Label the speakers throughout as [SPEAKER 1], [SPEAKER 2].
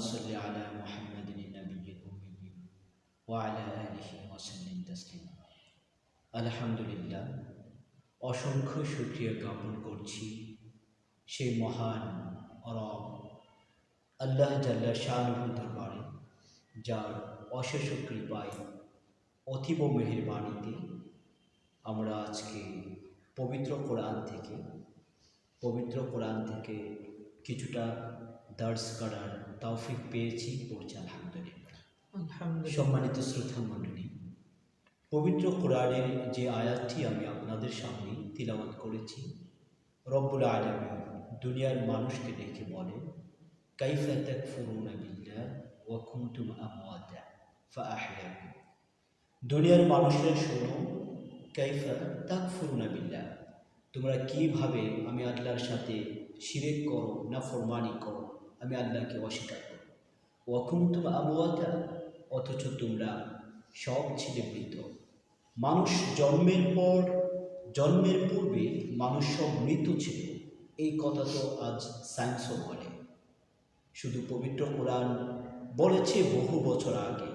[SPEAKER 1] صل على محمد النبي الأمي وعلى آله وسلم تسليما। আলহামদুলিল্লাহ, অসংখ্য শুকরিয়া জ্ঞাপন করছি সেই মহান রব আল্লাহ জাল্লা শানুর দরবারে, যার অশেষ কৃপায় অতীব মেহেরবানিতে আমরা আজকে পবিত্র কোরআন থেকে কিছুটা দার্স করার তৌফিক পেয়েছি, পড়ছি আলহামদুলিল্লাহ। সম্মানিত শ্রোতা মণ্ডলী, পবিত্র কোরআনের যে আয়াতটি আমি আপনাদের সামনে তিলাওয়াত করেছি, রব্বুল আলামিন দুনিয়ার মানুষকে ডেকে বলে, কাইফা তাকফুরুনা বিল্লাহ ওয়া কুনতুম আমওয়াতা ফাআহইয়াকুম। দুনিয়ার মানুষরা শোনো, কাইফা তাকফুরুনা বিল্লাহ, তোমরা কিভাবে আমি আল্লাহর সাথে শিরক করো, নাফরমানি করো, আমি আল্লাহকে অস্বীকার করো। ওয়া কুনতুম আমওয়াতা, অথচ তোমরা সব ছিলে মৃত। মানুষ জন্মের পূর্বে মানুষ সব মৃত ছিল, এই কথা তো আজ সায়েন্সও বলে। শুধু পবিত্র কোরআন বলেছে বহু বছর আগে,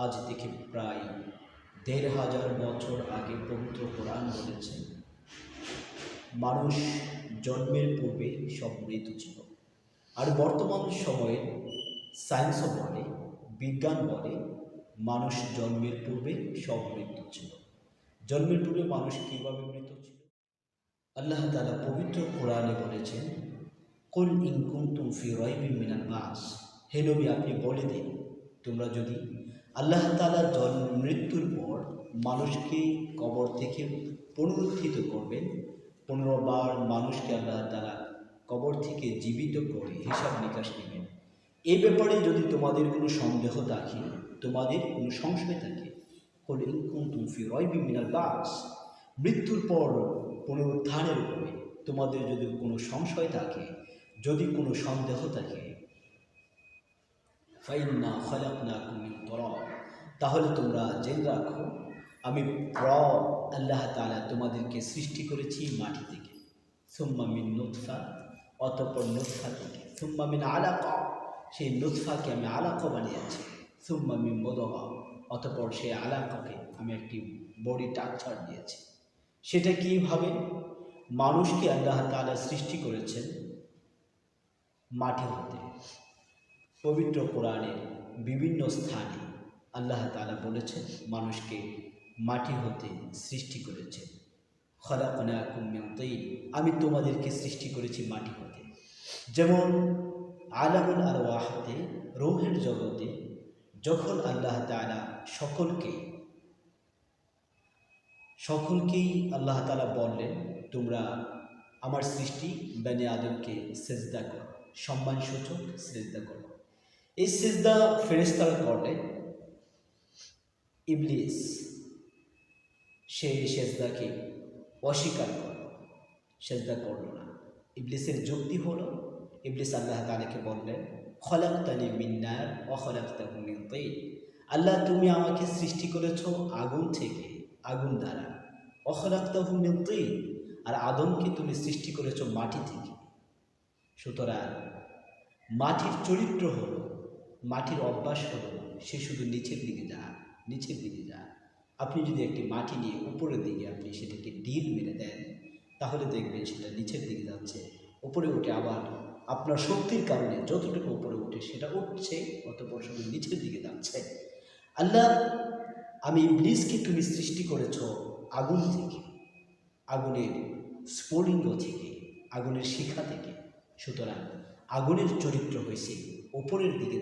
[SPEAKER 1] আজ থেকে প্রায় ১৫০০ বছর আগে পবিত্র কোরআন বলেছে মানুষ জন্মের পূর্বে সব মৃত ছিল। আর বর্তমান সময়ে সায়েন্সও বলে, বিজ্ঞান বলে, মানুষ জন্মের পূর্বে সব মৃত্যু ছিল। জন্মের পূর্বে মানুষ কীভাবে মৃত ছিল? আল্লাহ তাআলা পবিত্র কোরআনে বলেছেন, কুল ইন কুনতুম ফি রাইবিন মিনাল বাস, হে নবী আপনি বলে দিন, তোমরা যদি আল্লাহ তাআলা মৃত্যুর পর মানুষকে কবর থেকে পুনরুত্থিত করবেন, ১৫ বার মানুষকে আল্লাহ তাআলা কবর থেকে জীবিত করে হিসাব নিকাশ নেবেন, এই ব্যাপারে যদি তোমাদের কোনো সন্দেহ থাকে, তোমাদের কোনো সংশয় থাকে, কুল ইন কুনতুম ফি রাইবিন মিনাল বাস, মৃত্যুর পর পুনরুত্থানের উপরে তোমাদের যদি কোনো সংশয় থাকে, যদি কোনো সন্দেহ থাকে, ফাইন্না খালাকনাকুম মিন তুরাব, তাহলে তোমরা জেনে রাখো আমি রব আল্লাহ তাআলা তোমাদেরকে সৃষ্টি করেছি মাটি থেকে, সুম্মা মিন নুতফা, অতঃপর নুতফা থেকে, সুম্মা মিন আলাকা, সেই নুতফাকে আমি আলাকা বানিয়েছি, সুম্মা মিন মুদগা, অতঃপর সেই আলাকাকে আমি একটি বডি স্ট্রাকচার দিয়েছি। সেটা কীভাবে? মানুষকে আল্লাহ তাআলা সৃষ্টি করেছেন মাটি হতে। পবিত্র কোরআনের বিভিন্ন স্থানে আল্লাহ তাআলা বলেছেন মানুষকে মাটি হতে সৃষ্টি করেছেন। খলাকনাকুম মিন তিন, আমি তোমাদেরকে সৃষ্টি করেছি মাটি হতে। যেমন আলামুল আরওয়াহতে, রূহের জগতে, যখন আল্লাহ তাআলা সকলকেই আল্লাহ তাআলা বললেন, তোমরা আমার সৃষ্টি বনি আদমকে সেজদা করো, সম্মানসূচক সেজদা করো। এই সেজদা ফেরেশতারা করলেন, ইবলিস সেই সেজদাকে অস্বীকার করল, সেজদা করল না। ইবলিসের যুক্তি হলো, ইবলিস আল্লাহ তাআলাকে বললেন, খলাকতানি মিন নার ওয়া খলাকতাহু মিন তিন, আল্লাহ তুমি আমাকে সৃষ্টি করেছো আগুন থেকে, আগুন দ্বারা, ওয়া খলাকতাহু মিন তিন, আর আদমকে তুমি সৃষ্টি করেছো মাটি থেকে। সুতরাং মাটির চরিত্র হলো, মাটির অভ্যাস হলো, সে শুধু নিচের দিকে যায়। আপনি যদি একটি মাটি নিয়ে উপরের দিকে আপনি সেটাকে ডিল মেরে দেন, তাহলে দেখবেন সেটা নিচের দিকে যাচ্ছে, উপরে উঠে আবার আপনার শক্তির কারণে যতটুকু উপরে উঠে সেটা উঠছে, অতঃপর শুধু নিচের দিকে যাচ্ছে। আল্লাহ আমি ইবলিসকে তুমি সৃষ্টি করেছ আগুন থেকে, আগুনের স্ফুলিঙ্গ থেকে, আগুনের শিখা থেকে। সুতরাং আগুনের চরিত্র হয়েছে উপরের দিকে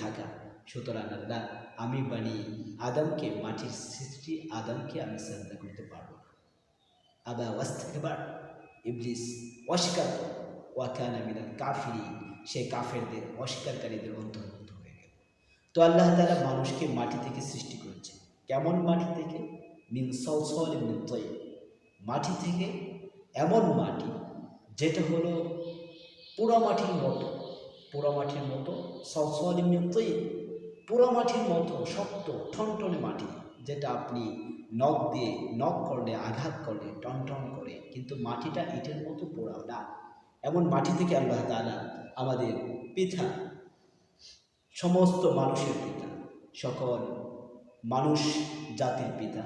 [SPEAKER 1] থাকা। সুতরাং আল্লাহ আমি বানিয়ে আদমকে, মাটির সৃষ্টি আদমকে আমি সেজদা করতে পারবো না। আবা ওয়াস্তাকবার, ইবলিস অস্বীকার করল, ওয়া কানা মিনাল কাফিরিন, সে কাফেরদের, অস্বীকারীদের অন্তর্ভুক্ত হয়ে গেল। তো আল্লাহ তাআলা মানুষকে মাটি থেকে সৃষ্টি করেছে। কেমন মাটি থেকে? মিন সালসালিন মিন তিন, মাটি থেকে, এমন মাটি যেটা হলো পোড়ামাটির মতো, সালসালিন মিন তিন, পোড়ামাটির মতো শক্ত ঠনঠনে মাটি, যেটা আপনি নখ করলে, আঘাত করলে টনটন করে, কিন্তু মাটিটা ইটের মতো পোড়া না, এমন মাটি থেকে আল্লাহ তাআলা আমাদের পিতা, সমস্ত মানুষের পিতা, সকল মানুষ জাতির পিতা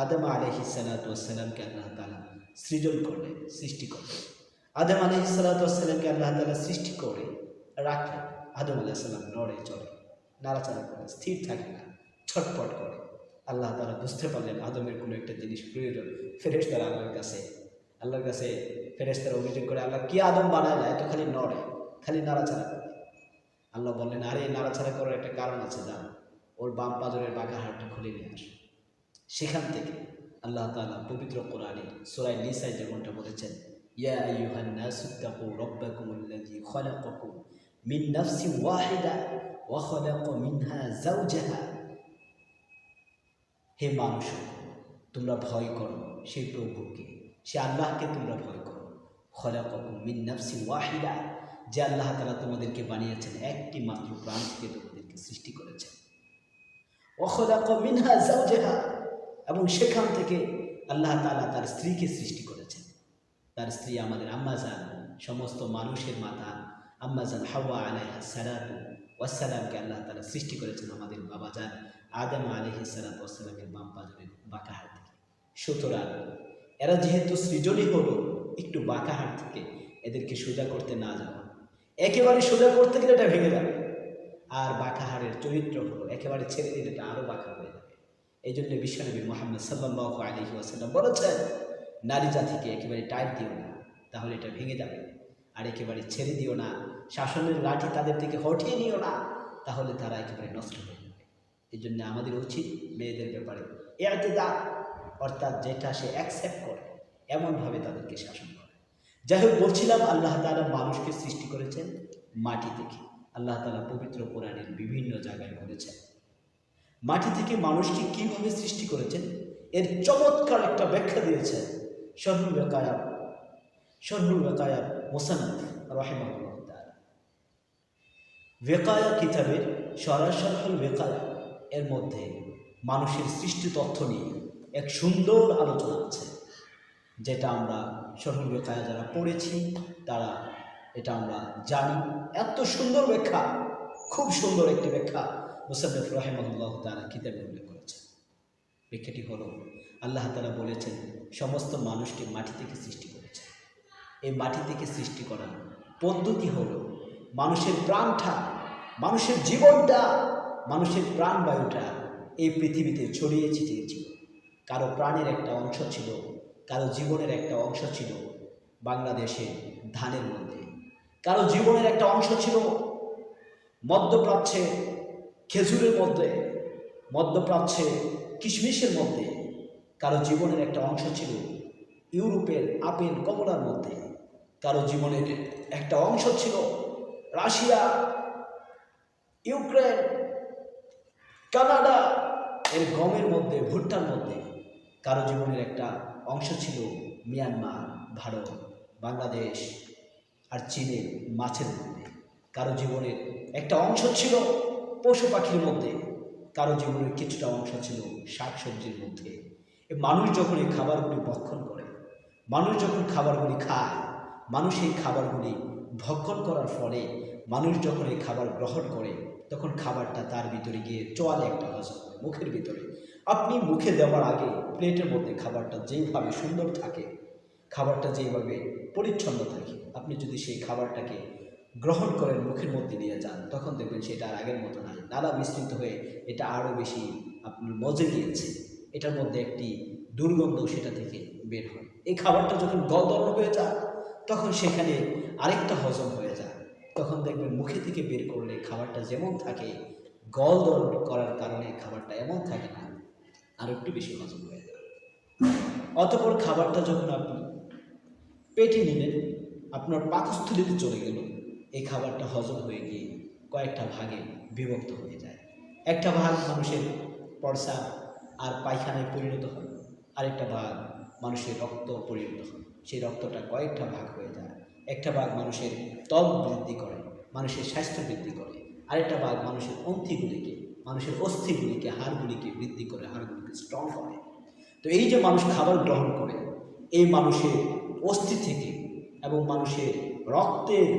[SPEAKER 1] আদম আলাইহিস সালাতু ওয়াস সালামকে আল্লাহ তাআলা সৃজন করলেন, সৃষ্টি করলেন। আদম আলাইহিস সালাতু ওয়াস সালামকে আল্লাহ তাআলা সৃষ্টি করে রাখলেন। আদম আলাইহিস সালাম নড়ে চড়ে, নাড়াচাড়া করে, স্থির থাকে না, ছটপট করে। আল্লাহ তাআলা বুঝতে পারলেন আদমের কোনো একটা জিনিস প্রয়োজন। ফেরেশতারা আল্লাহর কাছে ফেরেশতারা অভিযোগ করে, আল্লাহ কি আদম বানাইলা, এত খালি নড়ে, খালি নাড়াচাড়া করে। আল্লাহ বললেন, আরে নাড়াচাড়া করার একটা কারণ আছে, জানো, ওর বাম পাজরের বাঁকা হাড়টা খুলে নিয়ে আসো। সেখান থেকে আল্লাহ তাআলা পবিত্র কোরআনে সূরা নিসায় যেমনটা বলেছেন, ইয়া আইয়ুহান নাসু তাকু রাব্বাকুমুল্লাযী খালাকাকুম মিন নাফসিন ওয়াহিদা ওয়া খালাকা মিনহা যাওজাহা। হে মানুষ, তোমরা ভয় করো সেই প্রভুকে, সে আল্লাহকে তোমরা ভয় করো। খালাকাকুম মিন নাফসিন ওয়াহিদা, যে আল্লাহ তাআলা তোমাদেরকে বানিয়েছেন একটি মাত্র প্রাণ থেকে, তোমাদেরকে সৃষ্টি করেছেন। ওয়া খালাকা মিনহা যাওজাহা, এবং সেখান থেকে আল্লাহ তাআলা তার স্ত্রীকে সৃষ্টি করেছেন। তার স্ত্রী আমাদের আম্মাজান, সমস্ত মানুষের মাতা আম্মাজান হাওয়া আলাইহিস সালাতু ওয়াস সালামকে আল্লাহ তাআলা সৃষ্টি করেছেন আমাদের বাবাজান আদম আলাইহিস সালাতু ওয়াস সালামের বাম পাজরের বাঁকা হাড় থেকে। সুতরাং এরা যেহেতু সৃজনই হলো একটু বাঁকা হাড় থেকে, এদেরকে সোজা করতে না যাওয়া, একেবারে সোজা করতে গেলে এটা ভেঙে যাবে। আর বাঁকা হাড়ের চরিত্র হলো একেবারে ছেড়ে দিলে এটা আরও বাঁকা হয়ে যাবে। এই জন্য বিশ্বনবী মুহাম্মদ সাল্লাল্লাহু আলাইহি ওয়াসাল্লাম বলেছেন, নারী জাতিকে একেবারে টাইট দিও না, তাহলে এটা ভেঙে যাবে। আর একেবারে ছেড়ে দিও না, শাসনের লাঠি তাদের থেকে হটিয়ে নিও না, তাহলে তারা একেবারে নষ্ট হয়ে যাবে। এই জন্য আমাদের উচিত মেয়েদের ব্যাপারে ইতিদাল, অর্থাৎ যেটা সে অ্যাকসেপ্ট করে এমনভাবে তাদেরকে শাসন করে। যাই হোক, বলছিলাম আল্লাহ তাআলা মানুষকে সৃষ্টি করেছেন মাটি থেকে। আল্লাহ তাআলা পবিত্র কোরআনের বিভিন্ন জায়গায় বলেছেন মাটি থেকে মানুষকে কিভাবে সৃষ্টি করেছেন, এর চমৎকার একটা ব্যাখ্যা দিয়েছেন শরহুল ওয়াকায়া মুসান্নিফ রাহিমাহুল্লাহ তাআলা। ওয়াকায়া কিতাবের শরহুল ওয়াকায়া এর মধ্যে মানুষের সৃষ্টি তথ্য নিয়ে এক সুন্দর আলোচনা আছে, যেটা আমরা শরহুল ওয়াকায়া যারা পড়েছি তারা এটা আমরা জানি। এত সুন্দর ব্যাখ্যা, খুব সুন্দর একটি ব্যাখ্যা মুসান্নিফ রাহিমাহুল্লাহ তাআলা কিতাবে উল্লেখ করেছেন। ব্যাখ্যাটি হলো, আল্লাহ তাআলা বলেছেন সমস্ত মানুষকে মাটি থেকে সৃষ্টি করেছেন। এই মাটি থেকে সৃষ্টি করার পদ্ধতি হলো মানুষের প্রাণটা, মানুষের জীবনটা, মানুষের প্রাণবায়ুটা এই পৃথিবীতে ছড়িয়ে ছিটিয়েছিল। কারো প্রাণের একটা অংশ ছিল, কারো জীবনের একটা অংশ ছিল বাংলাদেশের ধানের মধ্যে, কারো জীবনের একটা অংশ ছিল মধ্যপ্রাচ্যে খেজুরের মধ্যে, মধ্যপ্রাচ্যে কিশমিশের মধ্যে, কারো জীবনের একটা অংশ ছিল ইউরোপের আপেল কমলার মধ্যে, কারো জীবনের একটা অংশ ছিল রাশিয়া, ইউক্রেন, কানাডা এর গমের মধ্যে, ভুট্টার মধ্যে, কারো জীবনের একটা অংশ ছিল মিয়ানমার, ভারত, বাংলাদেশ আর চীনের মাছের মধ্যে, কারো জীবনের একটা অংশ ছিল পশু পাখির মধ্যে, কারো জীবনের কিছুটা অংশ ছিল শাকসবজির মধ্যে। মানুষ যখন এই খাবারগুলি ভক্ষণ করে, মানুষ যখন খাবারগুলি খায়, মানুষ এই খাবারগুলি ভক্ষণ করার ফলে মানুষ যখন এই খাবার গ্রহণ করে, তখন খাবারটা তার ভিতরে গিয়ে চোয়ালে একটা হজম হয়, মুখের ভিতরে। আপনি মুখে দেওয়ার আগে প্লেটের মধ্যে খাবারটা যেইভাবে সুন্দর থাকে, খাবারটা যেইভাবে পরিচ্ছন্ন থাকে, আপনি যদি সেই খাবারটাকে গ্রহণ করেন, মুখের মধ্যে নিয়ে যান, তখন দেখবেন সেটা আর আগের মতো নয়, নালা মিশ্রিত হয়ে এটা আরও বেশি আপনার মজে গিয়েছে, এটার মধ্যে একটি দুর্গন্ধ সেটা থেকে বের হয়। এই খাবারটা যখন গলদল হয়ে যায়, তখন সেখানে আরেকটা হজম হয়ে যায়, তখন দেখবেন মুখে থেকে বের করলে খাবারটা যেমন থাকে, গলদল করার কারণে খাবারটা এমন থাকে না, আর একটু বেশি হজম হয়ে যায়। অতঃপর খাবারটা যখন আপনি পেটে নিলেন, আপনার পাকস্থলীতে চলে গেল, এই খাবারটা হজম হয়ে গিয়ে কয়েকটা ভাগে বিভক্ত হয়ে যায়। একটা ভাগ মানুষের প্রস্রাব আর পায়খানায় পরিণত হয়, আরেকটা ভাগ মানুষের রক্ত পরিণত হয়, সেই রক্তটা কয়েকটা ভাগ হয়ে যায়। একটা ভাগ মানুষের ত্বক বৃদ্ধি করে, মানুষের স্বাস্থ্য বৃদ্ধি করে, আরেকটা ভাগ মানুষের অন্ত্রগুলিকে, মানুষের অস্থিগুলিকে, হাড়গুলিকে বৃদ্ধি করে, হাড়গুলিকে স্ট্রং করে। তো এই যে মানুষ খাবার গ্রহণ করে, এই মানুষের অস্থি থেকে এবং মানুষের রক্তের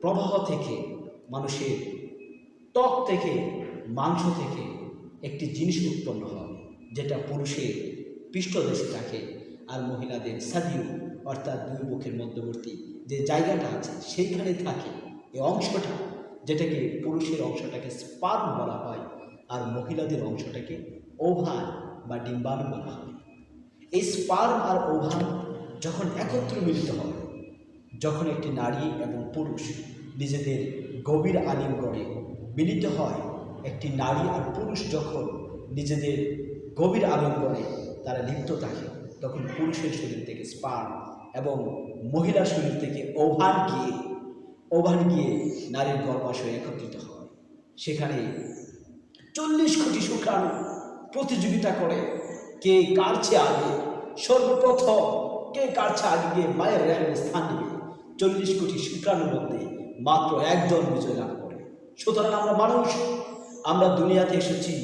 [SPEAKER 1] প্রবাহ থেকে, মানুষের ত্বক থেকে, মাংস থেকে একটি জিনিস উৎপন্ন হবে, যেটা পুরুষের পৃষ্ঠদেশে থাকে আর মহিলাদের সাদিউ অর্থাৎ দুই বুকের মধ্যবর্তী যে জায়গাটা আছে সেইখানে থাকে এই অংশটা, যেটাকে পুরুষের অংশটাকে স্পার্ম বলা হয় আর মহিলাদের অংশটাকে ওভান বা ডিম্বাণু বলা হয়। এই স্পার্ম আর ওভান যখন একত্র মিলিত হবে, যখন একটি নারী এবং পুরুষ নিজেদের গভীর আলিঙ্গনে মিলিত হয়, একটি নারী আর পুরুষ যখন নিজেদের গভীর আলিঙ্গনে তারা লিপ্ত থাকে, তখন পুরুষের শরীর থেকে স্পার্ম এবং মহিলার শরীর থেকে ওভান গিয়ে নারীর গর্ভাশয়ে একত্রিত হয়। সেখানে 40 কোটি শুক্রাণু প্রতিযোগিতা করে কে কার চেয়ে আগে, সর্বপ্রথম কে কার চেয়ে আগে গিয়ে মায়ের রেহেমে স্থান নেবে। 40 কোটি শুক্রাণুর মধ্যে মাত্র একজন বিজয় লাভ করে। সুতরাং আমরা মানুষ, আমরা দুনিয়াতে এসেছি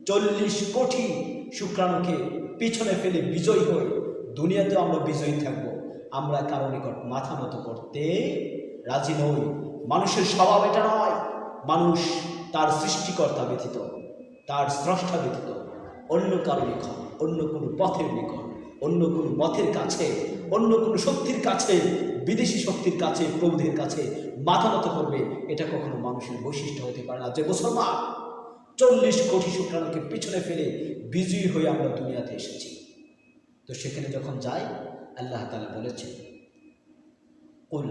[SPEAKER 1] 40 কোটি শুক্রাণুকে পিছনে ফেলে বিজয়ী হয়ে দুনিয়াতে আমরা বিজয়ী থাকব। আমরা কারো নিকট মাথা নত করতে রাজি নই। মানুষের স্বভাব এটা নয়। মানুষ তার সৃষ্টিকর্তা ব্যতীত, তার স্রষ্টা ব্যতীত অন্য কারো নিকট, অন্য কোনো পথের নিকট, অন্য কোনো মতের কাছে, অন্য কোনো শক্তির কাছে, বিদেশি শক্তির কাছে, প্রভুদের কাছে মাথা নত করবে, এটা কখনো মানুষের বৈশিষ্ট্য হতে পারে না। যে মুসলমান 40 কোটি শুক্রাণুকে পিছনে ফেলে বিজয়ী হয়ে আমরা দুনিয়াতে এসেছি। তো সেখানে যখন যাই, আল্লাহ তাআলা বলেছেন, কুল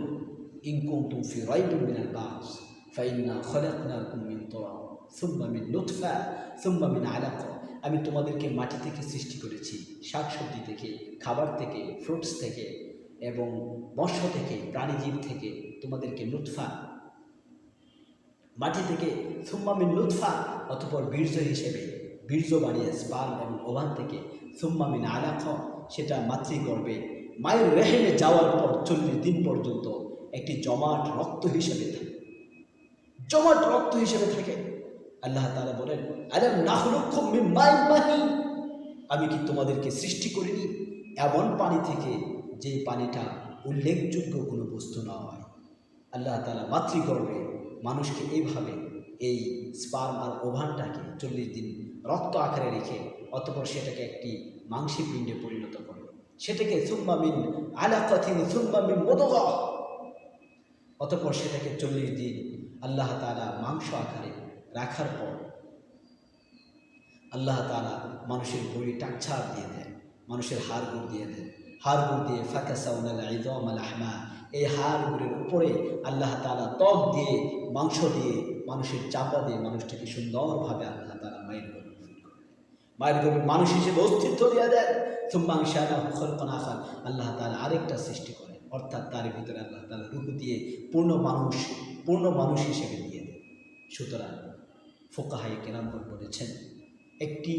[SPEAKER 1] ইন কুনতুম ফি রাইবিন মিনাল বাস ফাইন্না খলাকনাকুম মিন তুরাব সুম্মা মিন নুতফা সুম্মা মিন আলাকা। আমি তোমাদেরকে মাটি থেকে সৃষ্টি করেছি, শাকসবজি থেকে, খাবার থেকে, ফ্রুটস থেকে এবং মৎস্য থেকে, প্রাণীজীব থেকে তোমাদেরকে নুতফা, মাটি থেকে, সুম্মা মিন নুতফা অতঃপর বীর্য হিসেবে বীর্য বানিয়ে স্পার্ম এবং ওভান থেকে, সুম্মা মিন আলাকা সেটা মাতৃগর্ভে মায়ের রেহেমে যাওয়ার পর 40 দিন পর্যন্ত একটি জমাট রক্ত হিসেবে থাকে, জমাট রক্ত হিসেবে থাকে। আল্লাহ তাআলা বলেন, আলাম নাখলুকুকুম মিন মাইন মাহিন, আমি কি তোমাদেরকে সৃষ্টি করিনি এমন পানি থেকে যে পানিটা উল্লেখযোগ্য কোনো বস্তু না হয়। আল্লাহ তাআলা মাতৃগর্ভে মানুষকে এইভাবে এই স্পার্ম আর ওভানটাকে 40 দিন রক্ত আকারে রেখে অতঃপর সেটাকে একটি মাংসী পিণ্ডে পরিণত করে, সেটাকে সুম্মা মিন আলাকাতিন সুম্মা মিন মুদগাহ, অতঃপর সেটাকে 40 দিন আল্লাহ তাআলা মাংস আকারে রাখার পর আল্লাহ তাআলা মানুষের বড়ি টাকছাড় দিয়ে দেন, মানুষের হাড়গুড় দিয়ে দেন, হাড়গুড় দিয়ে ফাকাসাউনাল ইযামা লাহমা, এই হাড়গুড়ের উপরে আল্লাহ তাআলা ত্বক দিয়ে, মাংস দিয়ে, মানুষের চামড়া দিয়ে মানুষটাকে সুন্দরভাবে আল্লাহ তাআলা মায়ের গর্ভে মানুষ হিসেবে অস্তিত্ব দিয়ে দেন। সুম্মা আনশানাহু খালকান আখার, আল্লাহ তাআলা আরেকটা সৃষ্টি করেন, অর্থাৎ তার ভিতরে আল্লাহ তাআলা রূহ দিয়ে পূর্ণ মানুষ হিসেবে দিয়ে দেন। সুতরাং ফুকাহায়ে কেরামগণ বলেছেন, একটি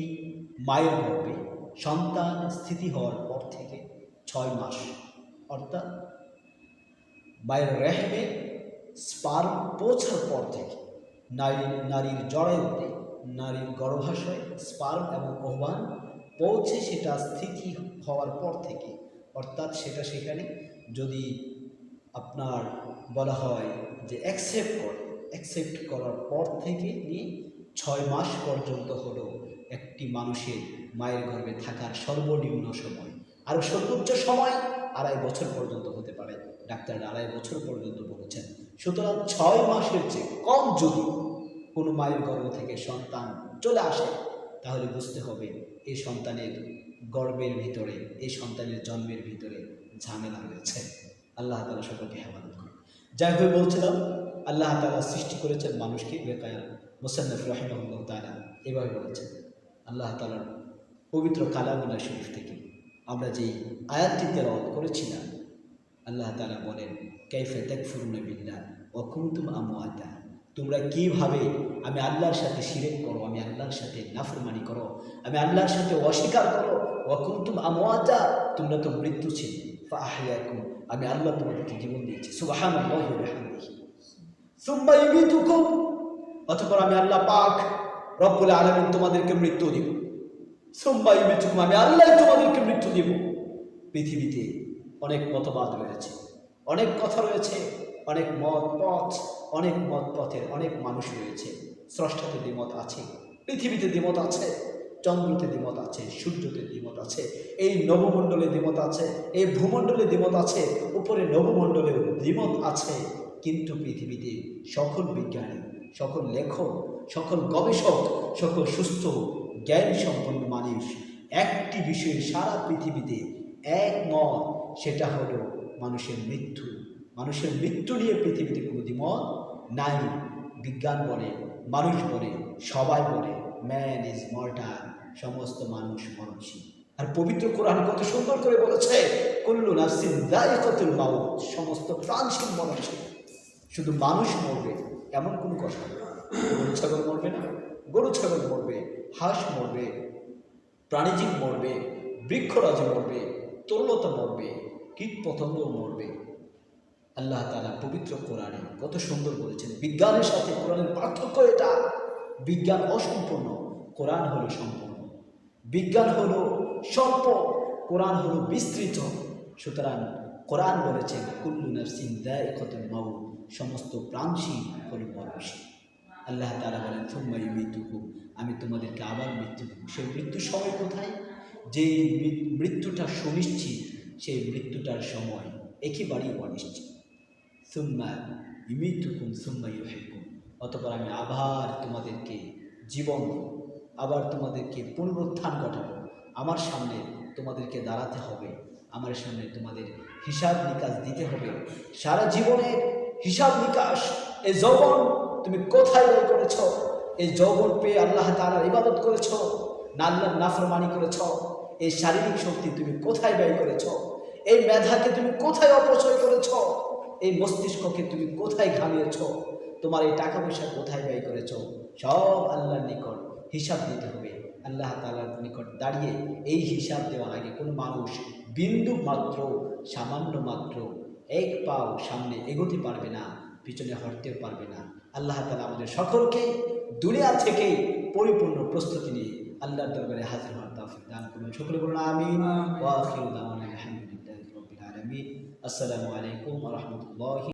[SPEAKER 1] মায়ের গর্ভে সন্তান স্থিতি হওয়ার পর থেকে 6 মাস, অর্থাৎ মায়ের রেহেমে স্পার্ম পৌঁছার পর থেকে নারীর জরায়ুতে, নারীর গর্ভাশয়ে স্পার্ম এবং ওভান পৌঁছে সেটা স্থিতি হওয়ার পর থেকে, অর্থাৎ সেটা সেখানে যদি আপনার বলা হয় যে অ্যাকসেপ্ট করার পর থেকে নিয়ে 6 মাস পর্যন্ত হলো একটি মানুষের মায়ের গর্ভে থাকার সর্বনিম্ন সময়। আর সর্বোচ্চ সময় 2.5 বছর পর্যন্ত হতে পারে, ডাক্তাররা 2.5 বছর পর্যন্ত বলেছেন। সুতরাং 6 মাসের চেয়ে কম যদি কোনো মায়ের গর্ভ থেকে সন্তান চলে আসে, তাহলে বুঝতে হবে এই সন্তানের গর্ভের ভিতরে, এই সন্তানের জন্মের ভিতরে ঝামেলা রয়েছে। আল্লাহ তাআলা সকলকে হেফাজত করুন। যাই হোক বলছিলাম, আল্লাহ তাআলা সৃষ্টি করেছেন মানুষকে। বেকায়া মুসান্নাফ রাহিমাহুল্লাহ তাআলা এভাবে বলেছেন, আল্লাহ তাআলার পবিত্র কালামুল্লাহ শরীফ থেকে আমরা যেই আয়াতটি তেলাওয়াত করেছিলাম, আল্লাহ তাআলা বলেন, কাইফা তাকফুরুনা বিল্লাহ ওয়া কুনতুম আমওয়াতা, তোমরা কিভাবে আমি আল্লাহর সাথে শিরক করো, আমি আল্লাহর সাথে নাফরমানি করো, আমি আল্লাহর সাথে অস্বীকার করো। ওয়া কুনতুম আমওয়াতা, তোমরা তো মৃত্যু ছিলে। ফাআহইয়াকুম, আমি আল্লাহ তোমাদেরকে জীবন দিয়েছি। সুবহানাল্লাহি ওয়া বিহামদিহি। সুম্মা ইউমীতুকুম, অতঃপর আমি আল্লাহ পাক রব্বুল আলামিন তোমাদেরকে মৃত্যু দিব। সুম্মা ইউমীতুকুম, আমি আল্লাহ তোমাদেরকে মৃত্যু দিব। পৃথিবীতে অনেক মতবাদ রয়েছে, অনেক কথা রয়েছে, অনেক মত পথ, অনেক মত পথের অনেক মানুষ রয়েছে। স্রষ্টাতে দ্বিমত আছে, পৃথিবীতে দ্বিমত আছে, চন্দ্রতে দ্বিমত আছে, সূর্যতে দ্বিমত আছে, এই নবমণ্ডলে দ্বিমত আছে, এই ভূমণ্ডলে দ্বিমত আছে, উপরে নবমণ্ডলেও দ্বিমত আছে। কিন্তু পৃথিবীতে সকল বিজ্ঞানী, সকল লেখক, সকল গবেষক, সকল সুস্থ জ্ঞান সম্পন্ন মানুষ একটি বিষয়ে সারা পৃথিবীতে একমত, সেটা হলো মানুষের মৃত্যু। মানুষের মৃত্যু নিয়ে পৃথিবীতে কোনো দ্বিমত নাই। বিজ্ঞান বলে, মানুষ বলে, সবাই বলে ম্যান ইজ মর্টাল, সমস্ত মানুষ মরণশীল। আর পবিত্র কোরআন কত সুন্দর করে বলেছে, কুল্লু নাফসিন যায়িকাতুল মাউত, সমস্ত প্রাণশীল মরণশীল, শুধু মানুষ মরবে এমন কোনো কথা না। গরু ছাগল মরবে না? গরু ছাগল মরবে, হাঁস মরবে, প্রাণীজীব মরবে, বৃক্ষরাজি মরবে, তরলতা মরবে, কীট পতঙ্গও মরবে। আল্লাহ তাআলা পবিত্র কোরআনে কত সুন্দর বলেছেন। বিজ্ঞানের সাথে কোরআনের পার্থক্য এটা, বিজ্ঞান অসম্পূর্ণ, কোরআন হলো সম্পূর্ণ। বিজ্ঞান হলো স্বল্প, কোরআন হলো বিস্তৃত। সুতরাং কোরআন বলেছেন কুল্লু নাফসিন যায়িকাতুল মাউত, সমস্ত প্রাণশীল হলো মরণশীল। আল্লাহ তাআলা বলেন সুম্মা ইউমীতুকুম, আমি তোমাদেরকে আবার মৃত্যু দেব। সেই মৃত্যুর সময় কোথায়? যেই মৃত্যুটা সুনিশ্চিত, সেই মৃত্যুটার সময় একেবারেই অনিশ্চিত। সুম্মা ইউমীতুকুম সুম্মা ইউহয়িকুম, অতঃপর আমি আবার তোমাদেরকে জীবন দেব, আবার তোমাদেরকে পুনরুত্থান ঘটাবো। আমার সামনে তোমাদেরকে দাঁড়াতে হবে, আমার সামনে তোমাদের হিসাব নিকাশ দিতে হবে। সারা জীবনের হিসাব নিকাশ। এই যৌবন তুমি কোথায় ব্যয় করেছ? এই যৌবন পেয়ে আল্লাহ তাআলার ইবাদত করেছ না আল্লাহর নাফরমানি করেছ? এই শারীরিক শক্তি তুমি কোথায় ব্যয় করেছ? এই মেধাকে তুমি কোথায় অপচয় করেছ? এই মস্তিষ্ককে তুমি কোথায় ঘামিয়েছ? তোমার এই টাকা পয়সা কোথায় ব্যয় করেছ? সব আল্লাহর নিকট হিসাব দিতে হবে। আল্লাহ তাআলার নিকট দাঁড়িয়ে এই হিসাব দেওয়ার আগে কোনো মানুষ বিন্দু মাত্র, সামান্য মাত্র এক পাও সামনে এগোতে পারবে না, পিছনে হটতেও পারবে না। আল্লাহ তাআলা আমাদের সকলকে দুনিয়া থেকে পরিপূর্ণ প্রস্তুতি নিয়ে আল্লাহর দরবারে হাজির হওয়ার তৌফিক দান করুন। সকলে বলুন আমিন। ওয়া আখিরু দাওয়ানা আলহামদুলিল্লাহি রাব্বিল আলামিন। আসসালামু আলাইকুম ওয়া রাহমাতুল্লাহি।